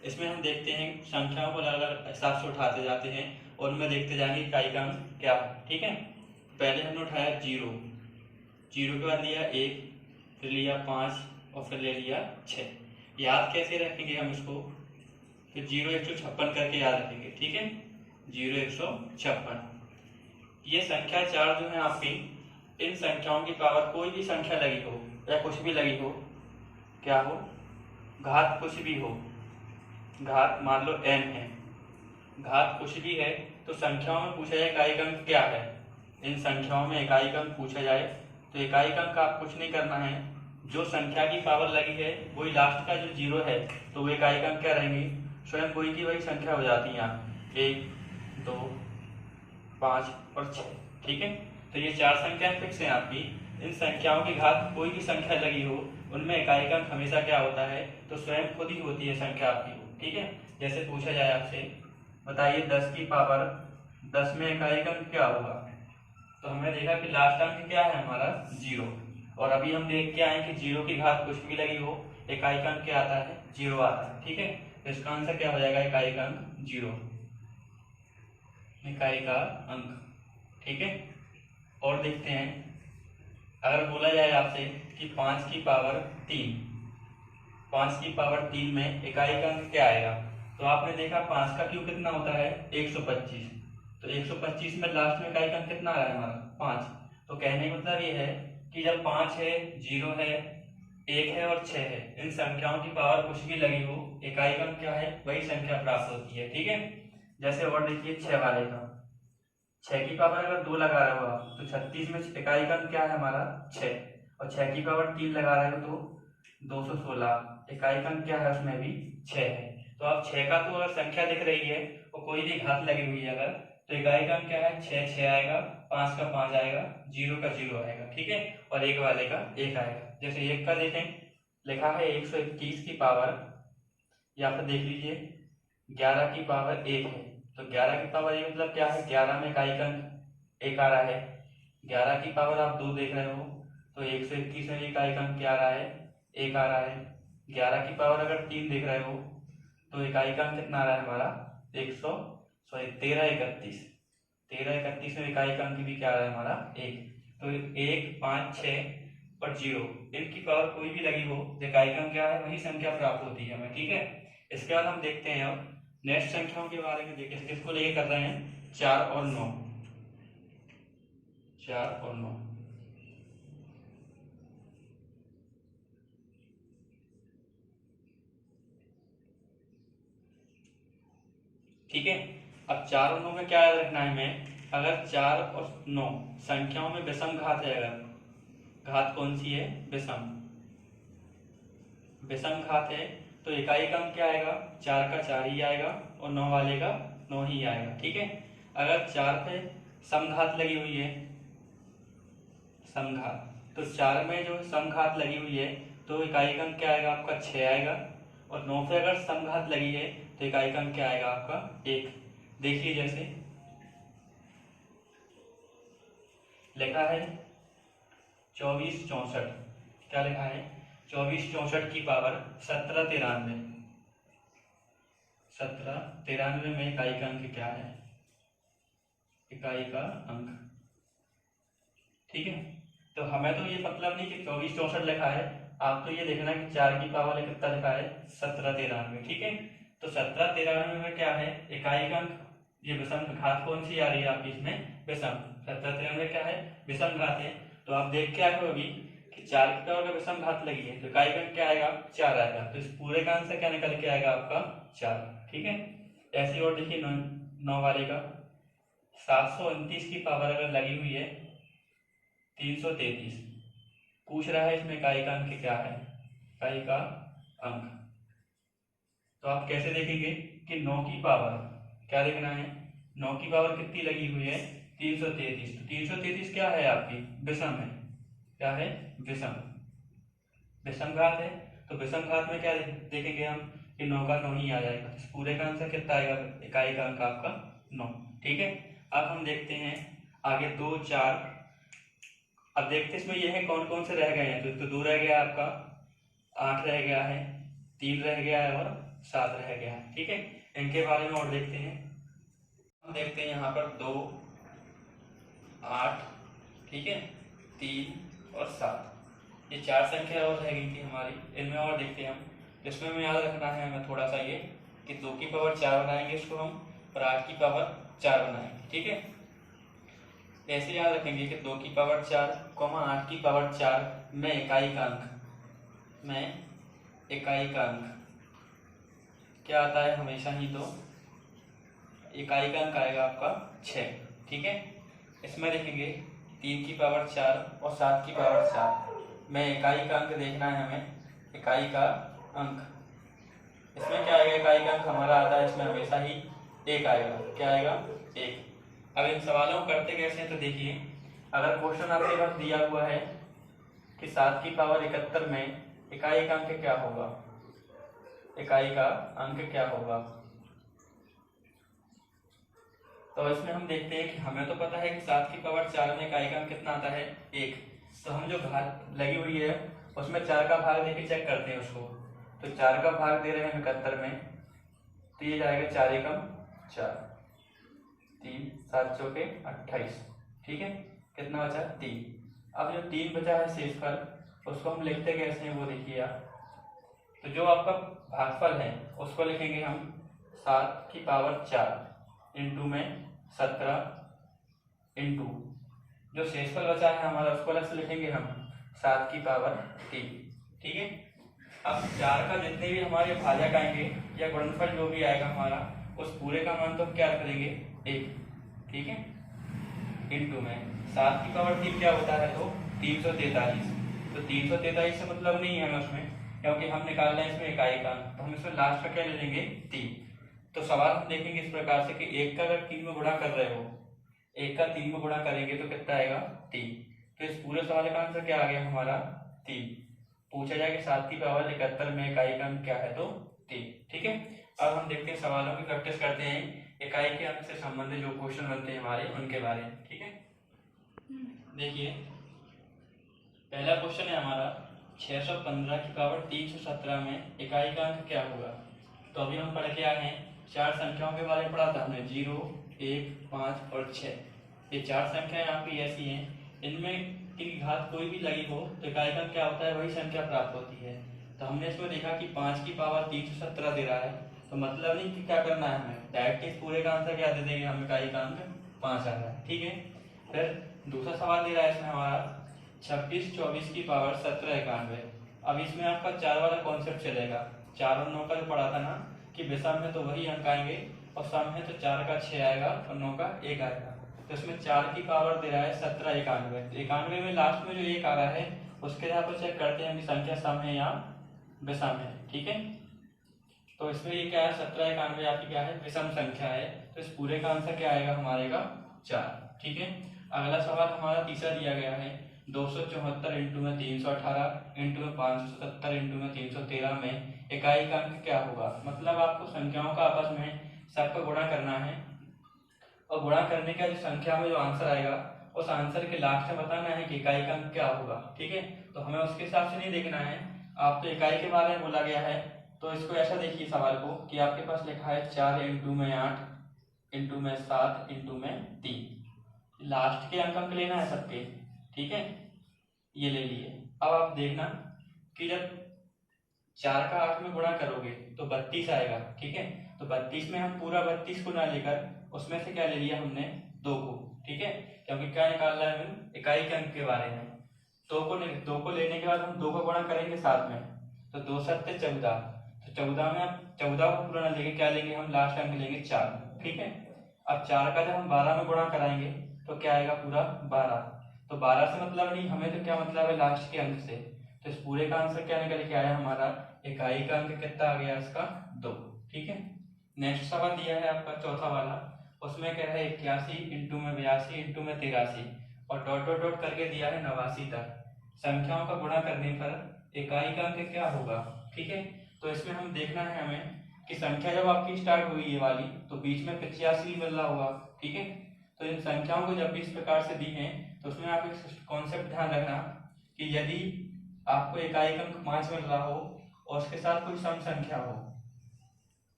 इसमें हम देखते हैं संख्याओं को अलग अलग हिसाब से उठाते जाते हैं और उनमें देखते जाएंगे इकाई का अंक क्या है। ठीक है, पहले हमने उठाया 0 के बाद लिया 1, फिर लिया 5 और फिर ले लिया 6। याद कैसे रखेंगे हम इसको, फिर 0 156 करके याद रखेंगे। ठीक है, 0 156। ये संख्या 4 जो है आपकी, इन संख्याओं की पावर कोई भी संख्या लगी हो या कुछ भी लगी हो, क्या हो, घात कुछ भी हो, घात मान लो n है, घात कुछ भी है, तो संख्याओं में पूछा जाए इकाई का अंक क्या है। इन संख्याओं में इकाई का अंक पूछा जाए तो इकाई का अंक आप कुछ नहीं करना है, जो संख्या की पावर लगी है वही लास्ट का जो 0 है, तो वो इकाई का अंक क्या रहेंगे, स्वयं वही की वही संख्या हो जाती है यहाँ, 1 2 5 और 6। ठीक है, तो ये 4 संख्याएं फिक्स हैं आपकी। इन संख्याओं की घात कोई भी संख्या लगी हो उनमें इकाई का अंक हमेशा क्या होता है, तो स्वयं खुद ही होती है संख्या आपकी। ठीक है, जैसे पूछा जाए आपसे, बताइए 10 की पावर 10 में इकाई का अंक क्या होगा, तो हमने देखा कि लास्ट अंक क्या है हमारा 0, और अभी हम देख के आए कि 0 की घात कुछ भी लगी हो इकाई का अंक क्या आता है, 0 आता है। ठीक है, तो इसका आंसर क्या हो जाएगा, इकाई का अंक 0, इकाई का अंक। ठीक है, और देखते हैं अगर बोला जाए आपसे कि 5 की पावर 3, 5 की पावर 3 में इकाई का अंक क्या आएगा, तो आपने देखा 5 का क्यूब कितना होता है 125, तो 125 में लास्ट में इकाई का अंक कितना आ रहा है हमारा 5। तो कहने का मतलब ये है कि जब 5 है, 0 है, 1 है और 6 है, इन संख्याओं की पावर कुछ भी लगी हो, इकाई का अंक क्या है, वही संख्या प्राप्त होती है। ठीक है, जैसे और देखिए 6 वाले का, 6 की पावर अगर 2 लगा रहा हो आप, तो 36 में इकाई का अंक क्या है हमारा 6, और 6 की पावर 3 लगा रहे हो तो 216। इकाई अंक क्या है उसमें भी 6 है। तो अब 6 का तो अगर संख्या दिख रही है और कोई भी घात लगी हुई है अगर, तो इकाई अंक क्या है 6 6 आएगा, 5 का 5 आएगा, 0 का 0 आएगा, ठीक है। और एक वाले का 1 आएगा। जैसे एक का देखें, लिखा है 121 की पावर, यहाँ पर देख लीजिए 11 की पावर 1 है। तो 11 की पावर 1 मतलब क्या है, 11 में इकाई अंक 1 आ रहा है। 11 की पावर आप 2 देख रहे हो तो 121 में इकाई अंक क्या आ रहा है, 1 आ रहा है। 11 की पावर अगर 3 देख रहे हो तो इकाई अंक कितना आ रहा है हमारा, 1331। 1331 में इकाई अंक भी क्या आ रहा है हमारा, 1। तो 1 5 6 और 0 इनकी पावर कोई भी लगी हो, इकाई अंक क्या है वही संख्या प्राप्त होती है हमें, ठीक है। इसके बाद हम देखते हैं अब नेक्स्ट संख्याओं के बारे में। देखिए किसको लेके कर रहे हैं, 4 और 9। 4 और 9, ठीक है। अब 4 और 9 में क्या याद रखना है हमें, अगर 4 और 9 संख्याओं में विषम घात है, अगर घात कौन सी है, विषम, विषम घात है तो इकाई अंक क्या आएगा, 4 का 4 ही आएगा और 9 वाले का 9 ही आएगा, ठीक है। अगर 4 पे समघात लगी हुई है, समघात, तो 4 में जो समघात लगी हुई है तो इकाई अंक क्या आएगा आपका, 6 आएगा। और 9 पे अगर समघात लगी है तो इकाई अंक क्या आएगा आपका, 1। देखिए जैसे लिखा है 24 64, क्या लिखा है, 24 64 की पावर 17 93। 17 93 में इकाई का अंक क्या है, इकाई का अंक, ठीक है। तो हमें तो ये मतलब नहीं कि 24 64 लिखा है, आप तो ये देखना कि 4 की पावर कितना लिखा है, 17 93, ठीक है। तो 17 93 में क्या है, इकाई का अंक, ये विषम घात कौन सी आ रही है आपकी इसमें, विषम। 17 93 क्या है, विषम घात है। तो आप देख के आए हो अभी कि 4 की पावर का विषम घात लगी है तो इकाई का अंक क्या आएगा, 4 आएगा। तो इस पूरे का आंसर क्या निकल के आएगा आपका, 4, ठीक है। ऐसे और देखिए 9 वाले का 729 की पावर अगर लगी हुई है 333, पूछ रहा है इसमें इकाई का अंक क्या है, इकाई का अंक। तो आप कैसे देखेंगे कि 9 की पावर क्या देखना है, 9 की पावर कितनी लगी हुई है, 333। तो 333 क्या है आपकी, विषम है, क्या है, विषम, विषम घात है। तो विषम घात में क्या देखेंगे हम कि 9 का 9 ही आ जाएगा। इस पूरे का आंसर कितना आएगा, इकाई का अंक आपका 9, ठीक है। अब हम देखते हैं आगे 2 4। अब देखते इसमें ये है कौन कौन से रह गए हैं। तो 2 रह गया आपका, 8 रह गया है, 3 रह गया है और 7 रह गया है, ठीक है। इनके बारे में और देखते हैं। हम देखते हैं यहाँ पर 2 8, ठीक है, 3 और 7, ये 4 संख्या और रह गई थी हमारी। इनमें और देखते हैं हम, जिसमें हमें याद रखना है हमें थोड़ा सा ये कि 2 की पावर 4 बनाएंगे इसको हम, और 8 की पावर 4 बनाएंगे, ठीक है। ऐसे याद रखेंगे कि 2 की पावर 4, 8 की पावर 4 में इकाई का अंक, में इकाई का अंक क्या आता है हमेशा ही, तो इकाई का अंक आएगा आपका 6, ठीक है। इसमें देखेंगे 3 की पावर 4 और 7 की पावर 4 में इकाई का अंक देखना है हमें, इकाई का अंक। इसमें क्या आएगा, इकाई का अंक हमारा आता है इसमें हमेशा ही 1 आएगा, क्या आएगा, 1। अब इन सवालों को करते कैसे हैं, तो देखिए अगर क्वेश्चन आपके पास दिया हुआ है कि 7 की पावर 71 में इकाई का अंक क्या होगा, इकाई का अंक क्या होगा, तो इसमें हम देखते हैं कि हमें तो पता है कि 7 की पावर 4 में इकाई का अंक कितना आता है, 1। तो हम जो घात लगी हुई है उसमें 4 का भाग देके चेक करते हैं उसको। तो 4 का भाग दे रहे हैं 71 में, तो ये जाएगा 4 एकम 4, 3 7 चौके 28, ठीक है। कितना बचा, 3। अब जो 3 बचा है शेषफल, उसको हम लिखते कैसे हैं वो देखिए आप। तो जो आपका भागफल है उसको लिखेंगे हम 7 की पावर 4 इंटू में 17 इंटू जो शेषफल बचा है हमारा उसको अलग से लिखेंगे हम 7 की पावर 3, ठीक है। अब 4 का जितने भी हमारे भाजक आएंगे या गुणनफल जो भी आएगा हमारा, उस पूरे का मान तो क्या रख देंगे, 1, ठीक है, इंटू में 7 की पावर 3 क्या होता है, तो 343, तो 343 से मतलब नहीं है हमें उसमें, क्योंकि हम निकाल रहे हैं इसमें इकाई का अंक, तो हम इसमें लास्ट का क्या ले लेंगे 3। तो सवाल हम देखेंगे इस प्रकार से कि 1 का अगर 3 में गुणा कर रहे हो, 1 का 3 में गुणा करेंगे तो कितना आएगा 3। तो इस पूरे सवाल का आंसर क्या आ गया हमारा 3। पूछा जाए कि 7 की पावर 71 में इकाई का अंक क्या है, तो 3। ठीक है, अब हम देखते हैं सवालों की प्रैक्टिस करते हैं इकाई के अंक से संबंधित जो क्वेश्चन बनते हैं हमारे उनके बारे में। ठीक है, देखिए पहला क्वेश्चन है हमारा 615 की पावर 317 में इकाई का अंक क्या होगा। तो अभी हम पढ़ के आए हैं, 4 संख्याओं के बारे में पढ़ा था हमने, 0, 1, 5 और 6। ये 4 संख्याएं आपकी ऐसी हैं, इनमें की घात कोई भी लगी हो तो इकाई का अंक क्या होता है, वही संख्या प्राप्त होती है। तो हमने इसमें देखा कि 5 की पावर 317 दे रहा है, तो मतलब नहीं कि क्या करना है हमें, डायरेक्ट इस पूरे का आंसर क्या दे देंगे हम, इकाई का अंक 5 आ रहा है। ठीक है, फिर दूसरा सवाल दे रहा है इसमें हमारा 26 24 की पावर 17 91। अब इसमें आपका 4 वाला कॉन्सेप्ट चलेगा, 4 और 9 का जो पढ़ा था ना कि विषम में तो वही अंक आएंगे और सम है तो 4 का 6 आएगा और 9 का 1 आएगा। तो इसमें 4 की पावर दे रहा है 17 91। 91 में लास्ट में जो 1 आ रहा है उसके यहाँ पर चेक करते हैं कि संख्या सम है या विषम है। ठीक है, तो इसमें ये क्या है 17 91 आपकी क्या है, विषम संख्या है, तो इस पूरे का आंसर क्या आएगा हमारे का 4। ठीक है, अगला सवाल हमारा तीसरा दिया गया है 274 इंटू में 318 इंटू में 570 इंटू में 313 में इकाई का अंक क्या होगा। मतलब आपको संख्याओं का आपस में सबका गुणा करना है और गुणा करने का जो संख्या में जो आंसर आएगा उस आंसर के लास्ट में बताना है कि इकाई का अंक क्या होगा। ठीक है, तो हमें उसके हिसाब से नहीं देखना है, आप तो इकाई के बारे में बोला गया है तो इसको ऐसा देखिए सवाल को कि आपके पास लिखा है 4 इंटू में 8 इंटू में 7 इंटू में 3, लास्ट के अंक लेना है सबके। ठीक है, ये ले लिए। अब आप देखना कि जब 4 का 8 में गुणा करोगे तो 32 आएगा। ठीक है, तो 32 में हम पूरा 32 को ना लेकर उसमें से क्या ले लिया हमने 2 को। ठीक है, क्योंकि क्या निकाल रहा है हम, इकाई के अंक के बारे में। 2 को लेने के बाद हम 2 को गुणा करेंगे साथ में, तो 2 7 14, तो 14 में आप 14 को पूरा ना लेके क्या लेंगे हम, लास्ट अंक लेंगे 4। ठीक है, अब 4 का जब हम 12 में गुणा कराएंगे तो क्या आएगा पूरा 12। तो 12 से मतलब नहीं, हमें तो क्या मतलब है लास्ट के अंक से। तो इस पूरे का आंसर क्या निकल के आया हमारा, इकाई का अंक कितना आ गया इसका 2। ठीक है, नेक्स्ट सवाल दिया है आपका चौथा वाला, उसमें कह रहा है 81 इंटू में 82 इंटू में 83 और डॉट डॉट डॉट करके दिया है 89 तक। संख्याओं का गुणा करने पर इकाई का अंक क्या होगा। ठीक है, तो इसमें हम देखना है हमें कि संख्या जब आपकी स्टार्ट हुई ये वाली तो बीच में 85 मिल रहा होगा। ठीक है, तो इन संख्याओं को जब भी इस प्रकार से दी है तो उसमें आप एक कॉन्सेप्ट ध्यान रखना कि यदि आपको इकाई का अंक 5 मिल रहा हो और उसके साथ कोई सम संख्या हो,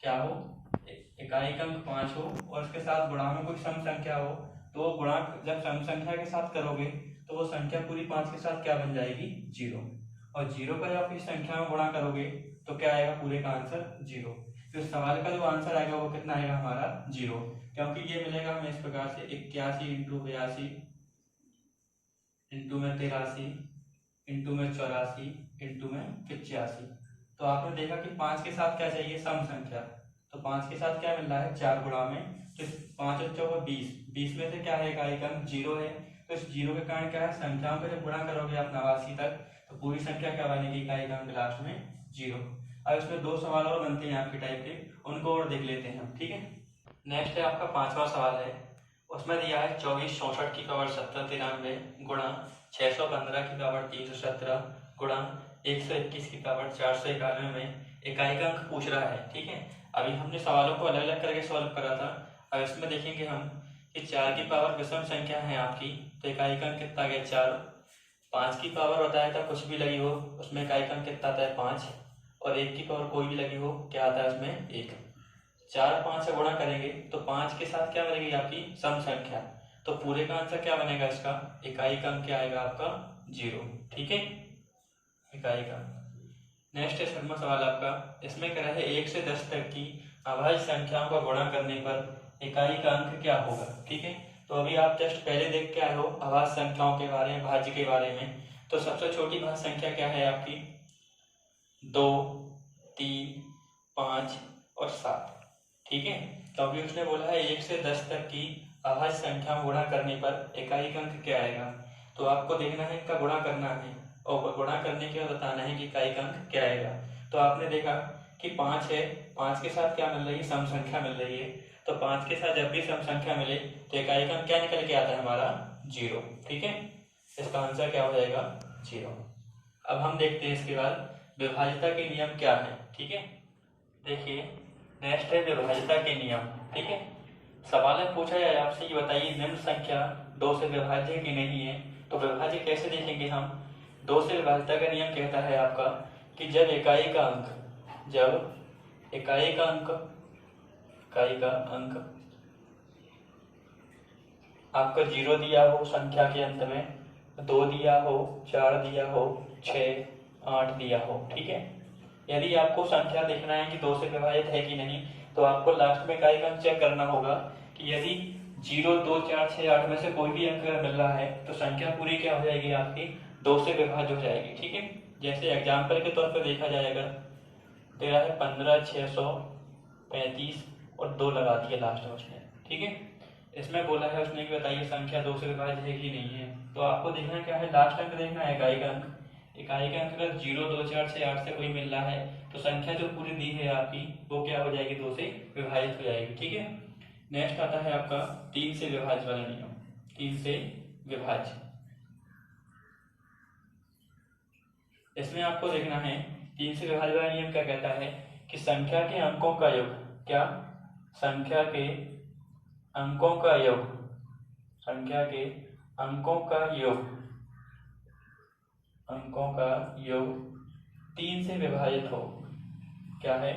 क्या हो, इकाई का अंक 5 हो और उसके साथ गुणा में कोई सम संख्या हो, तो वो गुणा जब सम संख्या के साथ करोगे तो वो संख्या पूरी 5 के साथ क्या बन जाएगी 0, और 0 का जब इस संख्या में गुणा करोगे तो क्या आएगा पूरे का आंसर 0। तो इस सवाल का जो आंसर आएगा वो कितना आएगा हमारा 0, क्योंकि ये मिलेगा हमें इस प्रकार से 81 इंटू 82 इंटू में 83 इंटू में 84 इंटू में 85। तो आपने देखा कि 5 के साथ क्या चाहिए सम संख्या, तो 5 के साथ क्या मिल रहा है 4 गुणा में, तो 5 और 4 20, 20 में से क्या है इकाई का अंक 0 है, तो इस 0 के कारण क्या है संख्याओं का जब गुणा करोगे आप 89 तक तो पूरी संख्या क्या बनेगी इकाई का अंक लास्ट में 0। अब इसमें 2 सवाल और बनते हैं आपके टाइप के, उनको और देख लेते हैं हम। ठीक है, नेक्स्ट है आपका 5वां सवाल है, उसमें दिया है 24 64 की पावर 70 93 गुणा 615 की पावर 317 गुणा 121 की पावर 491 में इकाई का अंक पूछ रहा है। ठीक है, अभी हमने सवालों को अलग अलग करके सॉल्व करा था, अब इसमें देखेंगे हम कि 4 की पावर विषम संख्या है आपकी, तो इकाई का अंक कितना गया 4। 5 की पावर बताया था कुछ भी लगी हो उसमें इकाई का अंक कितना आता है 5, और 1 की पावर कोई भी लगी हो क्या आता है उसमें 1। 4 5 से गुणा करेंगे तो 5 के साथ क्या बनेगी आपकी सम संख्या, तो पूरे का आंसर क्या बनेगा इसका, इकाई का अंक क्या आएगा आपका 0। ठीक है, इकाई का। नेक्स्ट है 7वां सवाल आपका, इसमें कह रहा है 1 से 10 तक की अभाज्य संख्याओं का गुणा करने पर इकाई का अंक क्या होगा। ठीक है, तो अभी आप जस्ट पहले देख के आए हो अभाज्य संख्याओं के बारे में, भाज्य के बारे में। तो सबसे छोटी भाज्य संख्या क्या है आपकी 2 3 5 और 7। ठीक है, तो अभी उसने बोला है 1 से 10 तक की अभाज्य संख्या गुणा करने पर इकाई का अंक क्या आएगा, तो आपको देखना है इनका गुणा करना है। और गुणा करने के बाद बताना है कि इकाई का अंक क्या आएगा। तो आपने देखा कि 5 है, 5 के साथ क्या मिल रही है, सम संख्या मिल रही है। तो 5 के साथ जब भी सम संख्या मिले तो इकाई का अंक क्या निकल के आता है हमारा, 0। ठीक है, इसका आंसर क्या हो जाएगा, 0। अब हम देखते हैं इसके बाद विभाज्यता के नियम क्या है। ठीक है, देखिए नेक्स्ट है विभाज्यता के नियम। ठीक है, सवाल में पूछा जाए आपसे कि बताइए निम्न संख्या 2 से विभाज्य है कि नहीं है, तो विभाज्य कैसे देखेंगे हम। 2 से विभाज्यता का नियम कहता है आपका कि जब इकाई का अंक आपका 0 दिया हो, संख्या के अंत में 2 दिया हो, 4 दिया हो, 6, 8 दिया हो। ठीक है, यदि आपको संख्या देखना है कि 2 से विभाजित है कि नहीं, तो आपको लास्ट में इकाई का अंक चेक करना होगा कि यदि 0, 2, 4, 6, 8 में से कोई भी अंक अगर मिल रहा है तो संख्या पूरी क्या हो जाएगी आपकी, 2 से विभाज्य हो जाएगी। ठीक है, जैसे एग्जाम्पल के तौर पर देखा जाएगा, तेरा है 15, 635 और 2 लगा दिया लास्ट में उसने। ठीक है, इसमें बोला है उसने कि बताइए संख्या 2 से विभाज्य है कि नहीं है। तो आपको देखना क्या है, लास्ट अंक देखना है इकाई का अंक। इकाई का अंक अगर 0, 2, 4, 6, 8 से कोई मिल रहा है तो संख्या जो पूरी दी है आपकी वो क्या हो जाएगी, 2 से विभाजित हो जाएगी। ठीक है, नेक्स्ट आता है आपका 3 से विभाज्य वाला नियम। 3 से विभाज्य, इसमें आपको देखना है 3 से विभाज्य वाला नियम क्या कहता है कि संख्या के अंकों का योग, क्या, संख्या के अंकों का योग, संख्या के अंकों का योग 3 से विभाजित हो। क्या है,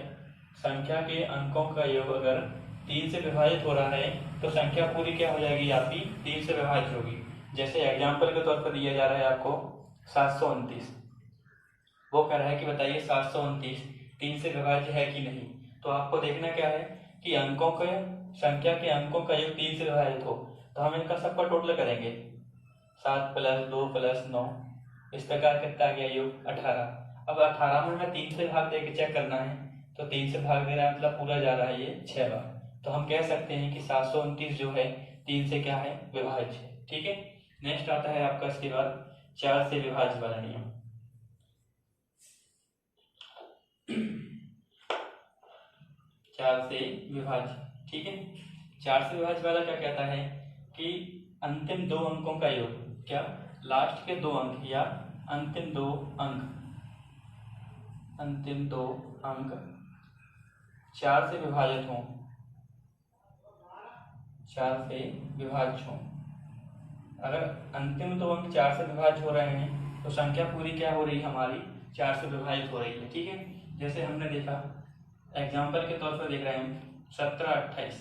संख्या के अंकों का योग अगर 3 से विभाजित हो रहा है तो संख्या पूरी क्या हो जाएगी आपकी, 3 से विभाजित होगी। जैसे एग्जाम्पल के तौर पर दिया जा रहा है आपको 729, वो कह रहा है कि बताइए 729 3 से विभाज्य है कि नहीं। तो आपको देखना क्या है कि अंकों के, संख्या के अंकों का योग 3 से विभाजित हो, तो हम इनका सबका टोटल करेंगे, 7 + 2 + 9, इस प्रकार कितना आ गया योग, 18। अब 18 में हमें 3 से भाग दे के चेक करना है, तो 3 से भाग दे रहा है मतलब पूरा जा रहा है ये 6 बार। तो हम कह सकते हैं कि 729 जो है 3 से क्या है, विभाज्य है। ठीक है, नेक्स्ट आता है आपका इसके बाद 4 से विभाज्य वाला नियम। 4 से विभाज्य, ठीक है, 4 से विभाज्य वाला क्या कहता है कि अंतिम 2 अंकों का योग, क्या, लास्ट के 2 अंक या अंतिम 2 अंक 4 से विभाजित हों, 4 से विभाज्य हों। अगर अंतिम 2 अंक 4 से विभाज्य हो रहे हैं तो संख्या पूरी क्या हो रही है हमारी, 4 से विभाजित हो रही है। ठीक है, जैसे हमने देखा एग्जाम्पल के तौर पर देख रहे हैं हम 1728,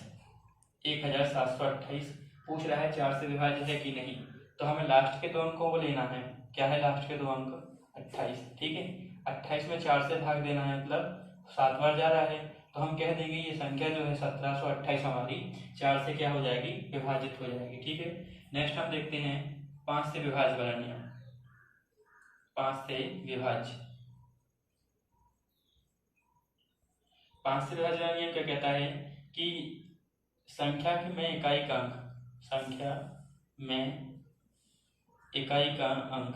1728 पूछ रहा है 4 से विभाज्य है कि नहीं। तो हमें लास्ट के 2 अंकों को लेना है, क्या है लास्ट के 2 अंक, 28। ठीक है, 28 में 4 से भाग देना है मतलब 7 बार जा रहा है, तो हम कह देंगे ये संख्या जो है 1728 हमारी 4 से क्या हो जाएगी, विभाजित हो जाएगी। ठीक है, नेक्स्ट हम देखते हैं 5 से विभाज्य वाला नियम। 5 से विभाज्य, 5 से विभाज्य वाला नियम क्या कहता है कि संख्या में इकाई का अंक, संख्या में इकाई का अंक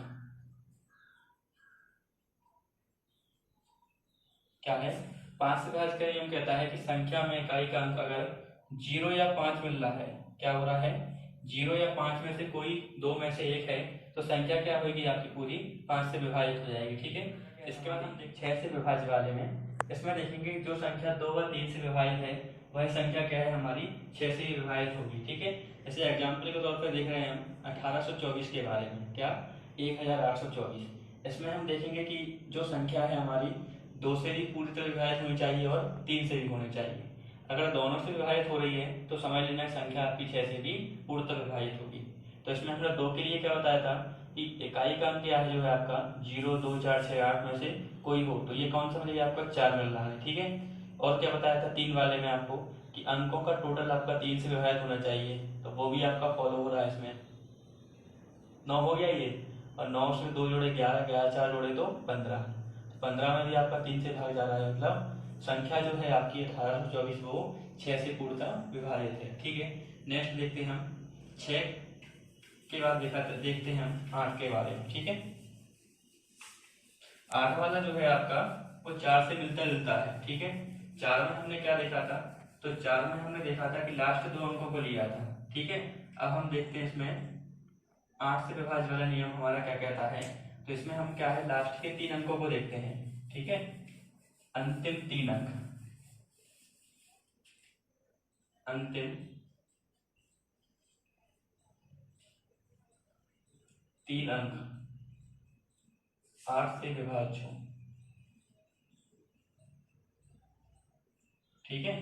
क्या है, 5 से विभाज्य का नियम कहता है कि संख्या में इकाई का अंक अगर 0 या 5 मिल रहा है, क्या हो रहा है, 0 या 5 में से कोई 2 में से एक है, तो संख्या क्या होगी आपकी पूरी 5 से विभाजित हो जाएगी। ठीक है, इसके बाद हम 6 से विभाज्य वाले में, इसमें देखेंगे जो संख्या 2 व 3 से विभाजित है वह संख्या क्या है हमारी 6 से ही विभाजित होगी। ठीक है, जैसे एग्जाम्पल के तौर पर देख रहे हैं हम 1824 के बारे में, क्या, 1824। इसमें हम देखेंगे कि जो संख्या है हमारी 2 से भी पूरी तरह विभाजित होनी चाहिए और 3 से भी होनी चाहिए। अगर दोनों से विभाजित हो रही है तो समझ लेना संख्या आपकी 6 से भी पूर्णतः विभाजित होगी। तो इसमें हमने 2 के लिए क्या बताया था कि इकाई का अंक क्या है जो है आपका 0, 2, 4, 6, 8 में से कोई हो, तो ये कौन सा मिलेगा आपका 4 मिल रहा है। ठीक है, और क्या बताया था 3 वाले में आपको कि अंकों का टोटल आपका 3 से विभाजित होना चाहिए, तो वो भी आपका फॉलो हो रहा है। इसमें 9 हो गया ये, और 9 से 2 जोड़े 11, 11 4 जोड़े तो 15, 15 में भी आपका 3 से भाग जा रहा है, मतलब संख्या जो है आपकी 1824 वो 6 से पूर्णतः विभाजित है। ठीक है, नेक्स्ट देखते हैं हम 6 के बाद देखते हैं हम 8 के बारे में। ठीक है, 8 वाला जो है आपका वो 4 से मिलता जुलता है, ठीक है। 4 में हमने क्या देखा था, तो 4 में हमने देखा था कि लास्ट 2 अंकों को लिया था, ठीक है। अब हम देखते हैं इसमें 8 से विभाज्य वाला नियम हमारा क्या कहता है। तो इसमें हम क्या है, लास्ट के 3 अंकों को देखते हैं, ठीक है। अंतिम 3 अंक, अंतिम 3 अंक 8 से विभाज्य हो, ठीक है।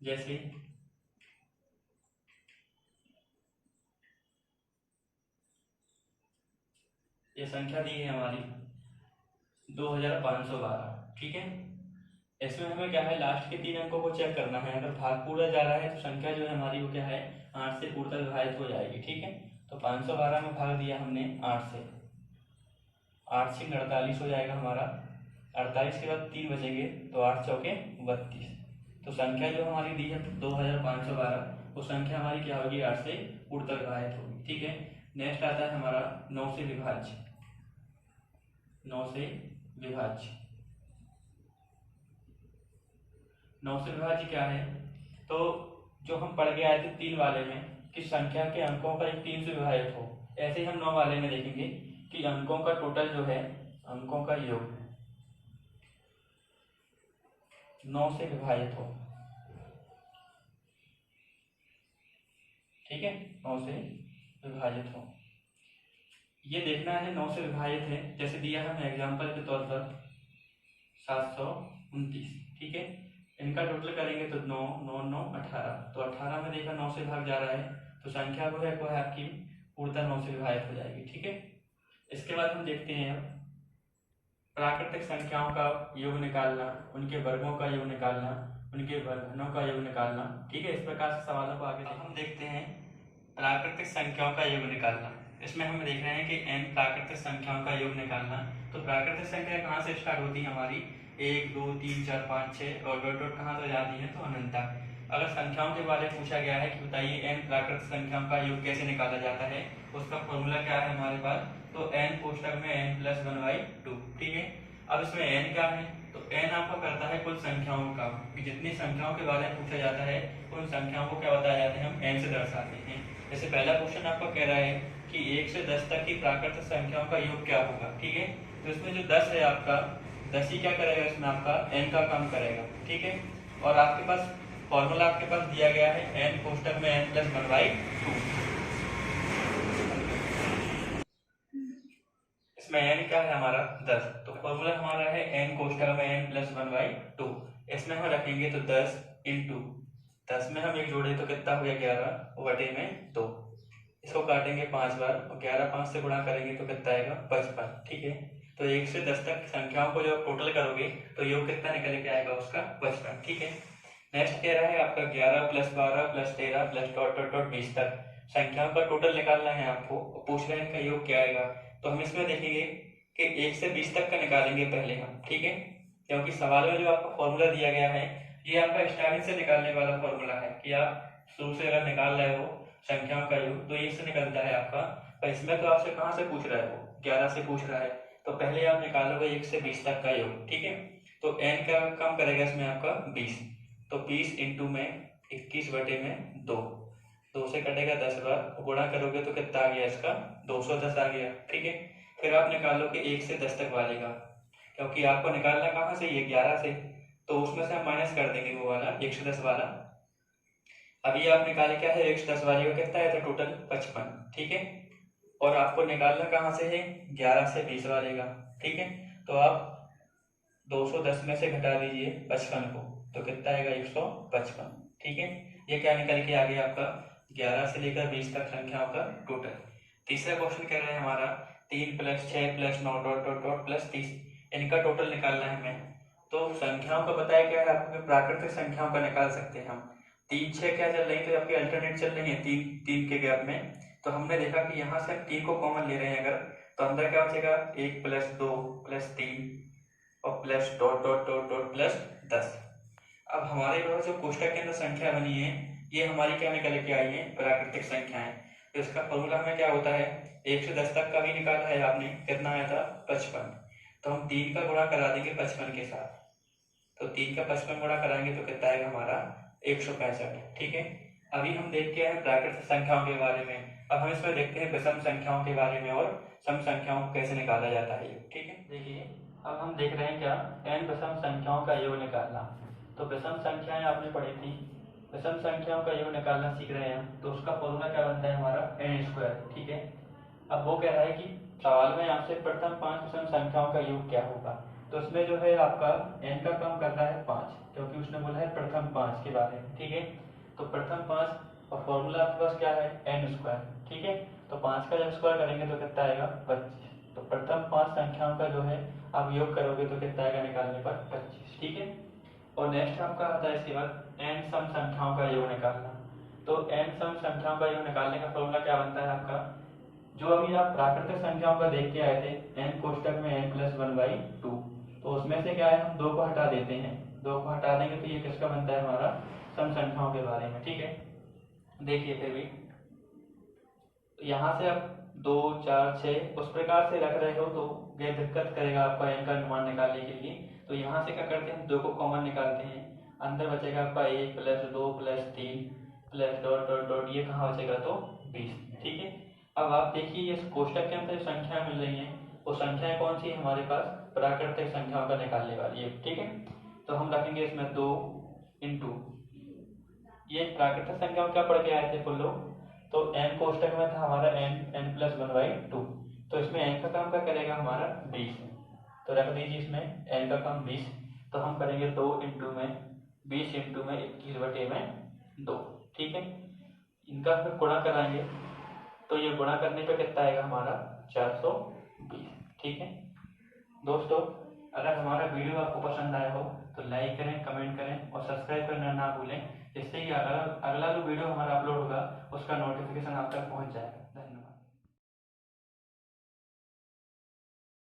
जैसे ये संख्या दी है हमारी 2512, ठीक है। इसमें हमें क्या है, लास्ट के 3 अंकों को चेक करना है। अगर भाग पूरा जा रहा है तो संख्या जो है हमारी वो क्या है, 8 से पूर्णतः विभाजित हो जाएगी, ठीक है। तो 512 में भाग दिया हमने 8 से, 8 से 48 हो जाएगा हमारा। 48 के बाद 3 बचेंगे तो 8 चौके 32। तो संख्या जो हमारी दी है 2512, वो संख्या हमारी क्या होगी, 8 से पूर्णतः विभाजित होगी, ठीक है। नेक्स्ट आता है हमारा 9 से विभाज्य, 9 से विभाज्य। 9 से विभाज्य क्या है, तो जो हम पढ़ के आए थे 3 वाले में कि संख्या के अंकों का एक 3 से विभाजित हो, ऐसे ही हम 9 वाले में देखेंगे कि अंकों का टोटल जो है, अंकों का योग 9 से विभाजित हो, ठीक है। 9 से विभाजित हो, ये देखना है 9 से विभाजित है। जैसे दिया है, एग्जाम्पल के तौर पर 729, ठीक है। इनका टोटल करेंगे तो 9 9 9 18। तो 18 में देखा 9 से भाग जा रहा है, तो संख्या वो है आपकी पूर्णतः 9 से विभाजित हो जाएगी, ठीक है। इसके बाद हम देखते हैं अब प्राकृतिक संख्याओं का योग निकालना, उनके वर्गों का योग निकालना, उनके वर्गों का योग निकालना, ठीक है। इस प्रकार से सवालों को आगे हम देखते हैं प्राकृतिक संख्याओं का योग निकालना। इसमें हम देख रहे हैं कि n प्राकृतिक संख्याओं का योग निकालना। तो प्राकृतिक संख्या कहाँ से स्टार्ट होती है हमारी, 1 2 3 4 5 6 और डॉट डॉट कहाँ से जाती है, तो अनंत तक। अगर संख्याओं के बारे में पूछा गया है कि बताइए n प्राकृतिक संख्याओं का योग कैसे निकाला जाता है, उसका फॉर्मूला क्या है हमारे पास, तो n कोष्टक में n+1/2, ठीक है। अब इसमें n क्या है, तो n आपका करता है कुल संख्याओं का, जितनी संख्याओं के बारे में पूछा जाता है उन संख्याओं को क्या बताया जाता है, हम n से दर्शाते हैं। जैसे पहला क्वेश्चन आपका कह रहा है कि 1 से 10 तक की प्राकृतिक संख्याओं का योग क्या होगा, ठीक है। तो इसमें जो 10 है आपका, 10 ही क्या करेगा, इसमें आपका n का काम करेगा, ठीक है। और आपके पास फॉर्मूला आपके पास दिया गया है n कोष्टक में n+1/2। इसमें n क्या है हमारा 10, तो फॉर्मूला हमारा है n कोष्टक में n+1/2। इसमें हम रखेंगे तो 10 इंटू 10 में हम एक जोड़े तो कितना हो गया 11 बटे में 2। इसको काटेंगे 5 बार और 11 5 से गुणा करेंगे तो कितना आएगा 55, ठीक है। तो 1 से 10 तक संख्याओं को जब टोटल करोगे तो योग कितना निकल के आएगा उसका 55, ठीक है। नेक्स्ट कह रहा है आपका 11 + 12 + 13 + डॉट डॉट डॉट 20 तक संख्याओं का टोटल निकालना है आपको। पूछ रहे हैं इनका योग क्या आएगा, तो हम इसमें देखेंगे कि 1 से 20 तक का निकालेंगे पहले हम, ठीक है। क्योंकि सवाल में जो आपका फॉर्मूला दिया गया है ये आपका स्टार्टिंग से निकालने वाला फॉर्मूला है कि आप शुरू से अगर निकाल रहे हो संख्याओं का योग तो 1 से निकलता है आपका। पर इसमें तो आपसे कहाँ से पूछ रहा है, वो 11 से पूछ रहा है, तो पहले आप निकालोगे 1 से 20 तक का योग, ठीक है। तो n का काम करेगा इसमें आपका 20, तो 20 इंटू में 21 बटे में 2, 2 से कटेगा 10 बार, गुणा करोगे तो कितना आ गया इसका 210 आ गया, ठीक है। फिर आप निकालोगे 1 से 10 तक वाले का, क्योंकि आपको निकालना कहाँ से, ये 11 से, तो उसमें से हम माइनस कर देंगे वो वाला 1 से 10 वाला। अभी आप निकाले क्या है 1 से 10 वाले का कितना है, तो टोटल 55, ठीक है। और आपको निकालना कहाँ से है, 11 से 20 वाले का, ठीक है। तो आप 210 में से घटा दीजिए 55 को, तो कितना आएगा 155, ठीक है। ये क्या निकल के आ गया आपका 11 से लेकर 20 तक संख्याओं का टोटल। तीसरा क्वेश्चन कह रहे हैं हमारा 3 + 6 + 9 डॉट डॉट डॉट +30, इनका टोटल निकालना है हमें। तो संख्याओं का बताया क्या है आपको, प्राकृतिक संख्याओं का निकाल सकते हैं हम। 3 6 क्या चल रही है, तो आपकी अल्टरनेट चल रही है 3 3 के गैप में। तो हमने देखा कि यहाँ से हम 3 को कॉमन ले रहे हैं अगर, तो अंदर क्या बचेगा 1 + 2 + 3 और plus dot dot dot dot +10। अब हमारे पास जो कोष्टक के अंदर संख्या बनी है ये हमारी क्या निकल के आई है, प्राकृतिक संख्याएं। तो इसका फॉर्मूला हमें क्या होता है, 1 से 10 तक का भी निकाला है आपने, कितना आया था 55। तो हम 3 का गुणा करा देंगे 55 के साथ, तो 3 का 55 गुणा कराएंगे तो कितना आएगा हमारा 165। ठीक है, अभी हम देख के आए प्राकृतिक संख्याओं के बारे में। अब हम इसमें देखते हैं विषम संख्याओं के बारे में और सम संख्याओं को कैसे निकाला जाता है। ठीक है, देखिए अब हम देख रहे हैं क्या, n विषम संख्याओं का योग निकालना। तो विषम संख्याएं आपने पढ़ी थी, विषम संख्याओं का योग निकालना सीख रहे हैं, तो उसका फॉर्मूला क्या बनता है हमारा n²। ठीक है, अब वो कह रहा है कि सवाल में आपसे प्रथम 5 विषम संख्याओं का योग क्या होगा। तो इसमें जो है आपका n का क्रम करना है 5, क्योंकि उसने बोला है प्रथम 5 के बारे में। ठीक है, तो प्रथम 5 और फॉर्मूला आपके पास क्या है n²। ठीक है, तो 5 का जब स्क्वायर करेंगे तो कितना आएगा 25। तो प्रथम 5 संख्याओं का जो है आप योग करोगे तो कितना आएगा निकालने पर 25। ठीक है, और नेक्स्ट आपका आता है इसके बाद n सम संख्याओं का योग निकालना। तो n सम संख्याओं का योग निकालने का फॉर्मूला क्या बनता है आपका, जो अभी आप प्राकृतिक संख्याओं का देख के आए थे n कोष्टक में n+1/2, तो उसमें से क्या है हम 2 को हटा देते हैं, 2 को हटा देंगे तो ये किसका बनता है हमारा सम संख्याओं के बारे में। ठीक है, देखिए फिर भी यहाँ से आप 2 4 6 उस प्रकार से रख रहे हो तो ये दिक्कत करेगा आपका n का अनुमान निकालने के लिए। तो यहाँ से क्या करते हैं हम 2 को कॉमन निकालते हैं, अंदर बचेगा आपका 1 + 2 + 3 प्लस डॉट डॉट डॉट, ये कहाँ बचेगा तो 20। ठीक है, अब आप देखिए इस कोष्टक के अंदर संख्याएं मिल रही हैं, वो संख्याएं कौन सी है हमारे पास प्राकृतिक संख्याओं का निकालने वाली है। ठीक है, तो हम रखेंगे इसमें 2 इंटू, ये प्राकृतिक संख्याओं क्या पढ़ के आए थे फुल लोग, तो n कोष्टक में था हमारा n+1/2, तो इसमें n का काम क्या करेगा हमारा 20, तो रख दीजिए इसमें n का काम 20। तो हम करेंगे 2 इंटू में 20 इंटू में 21/2। ठीक है, इनका फिर गुणा कराएंगे तो ये गुणा करने पे कितना आएगा हमारा 420। ठीक है दोस्तों, अगर हमारा वीडियो आपको पसंद आया हो तो लाइक करें, कमेंट करें और सब्सक्राइब करना ना भूलें, जिससे कि अगला जो वीडियो हमारा अपलोड होगा उसका नोटिफिकेशन आप तक पहुंच जाएगा। धन्यवाद।